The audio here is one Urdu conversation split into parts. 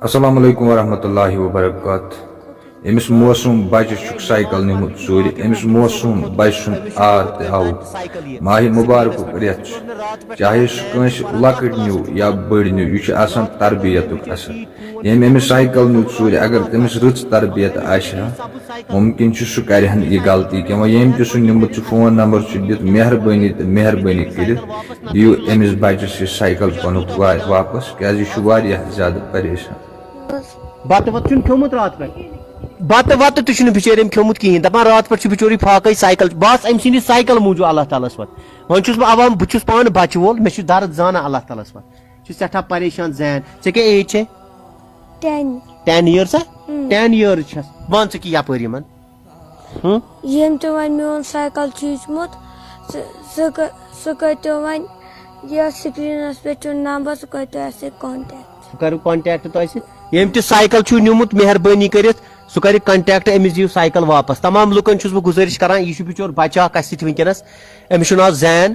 السلام علیکم ورحمۃ اللہ وبرکاتہ. امس موسوم بچہ چھ سائیکل نمت ژوٗرِ. امس موسوم بچہ سُنٛد آر تہِ آو. ماہ مبارکُک رٮ۪تھ چھُ. چاہے سُہ کٲنٛسہِ لۄکٕٹۍ نیوٗ یا بٔڑۍ نیوٗ یہِ چھُ آسان تربیتُک اثر. ییٚمۍ أمِس سایکل نیوٗ ژوٗرِ اگر تٔمِس رٕژ تربیت آسہِ ہا ممکن چھُ سُہ کرِ ہن یہِ غلطی کینٛہہ. وۄنۍ ییٚمۍ تہِ سُہ نیوٗمُت چھُ فون نمبر چھُ دِتھ مہربٲنی تہٕ مہربٲنی کٔرِتھ دِیِو أمِس بچس یہِ سایکل پنُک واپس کیٛازِ یہِ چھُ واریاہ زیادٕ پریشان. بتہٕ وتہٕ چھُنہٕ کھیوٚمُت راتہٕ پٮ۪ٹھ بتہٕ وتہٕ تہِ چھُنہٕ بِچٲرۍ أمۍ کھیوٚمُت کِہیٖنۍ دپان راتہٕ پٮ۪ٹھ چھُ بِچورٕے فاقے سایکل بس أمۍ سٕنٛدِ سایکل موٗجوٗب اللہ تعالیٰ ہس پتہٕ وۄنۍ چھُس بہٕ عوام بہٕ چھُس پانہٕ بچہٕ وول مےٚ چھُ درد زانان اللہ تعالیٰ ہس پتہٕ چھُ سٮ۪ٹھاہ پریشان زین ژےٚ کیٛاہ ایج چھے 10 years 10 years چھس وَن ژٕ کہِ یپٲرۍ یِمن ییٚمۍ تہِ وۄنۍ میون سایکل چھُ ہیٚچھمُت سُہ کٔرۍتو وۄنۍ یتھ سکریٖنس پٮ۪ٹھ چھُ نمبر سُہ کٔرۍتو اَسہِ سۭتۍ کانٹیکٹ. سُہ کرِ کانٹیکٹ تۄہہِ سۭتۍ ییٚمۍ تہِ سایکل چھُ نیوٗمُت مہربٲنی کٔرِتھ سُہ کرِ کنٹیکٹ أمِس دِیِو سایکل واپس. تمام لُکن چھُس بہٕ گُزٲرِش کران یہِ چھُ بِچور بچہٕ اکھ اسہِ سۭتۍ وٕنکیٚنس أمِس چھُ ناو زین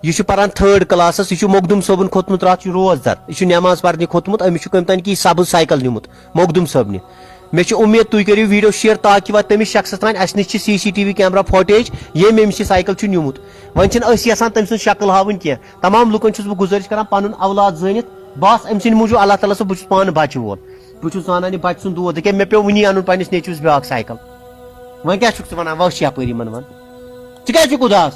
یہِ چھُ پران 3rd کلاسس یہِ چھُ مخدوٗم صٲبُن کھوٚتمُت راتھ چھُ روزدر یہِ چھُ نٮ۪ماز پرنہِ کھوٚتمُت أمِس چھُ کٔمۍ تانۍ کی سبٕز سایکل نیوٗمُت مخدوٗم صٲبنہِ. مےٚ چھِ اُمید تُہۍ کٔرِو ویٖڈیو شیر تاکہِ واتہِ تٔمِس شخصس تانۍ اَسہِ نِش چھِ CCTV کیمرا فوٹیج ییٚمۍ أمِس یہِ سایکل چھُ نیوٗمُت. وۄنۍ چھِنہٕ أسۍ یژھان تٔمۍ سٕنٛز شکل ہاوٕنۍ کینٛہہ. تمام لُکن چھُس بہٕ گُزٲرِش کران پنُن اولاد زٲنِتھ بس أمۍ سٕنٛدِ موٗجوٗب اللہ تعالیٰ صٲب بہٕ چھُس پانہٕ بچہٕ وول بہٕ چھُس زانان یہِ بچہٕ سُنٛد دود دٔکیٛاہ مےٚ پیوٚو وٕنی انُن پننِس نیٚچوِس بیاکھ سایکل. وۄنۍ کیٛاہ چھُکھ ژٕ ونان وۄنۍ چھِ یپٲرۍ یِمن ون ژٕ کیٛازِ چھُکھ اُداس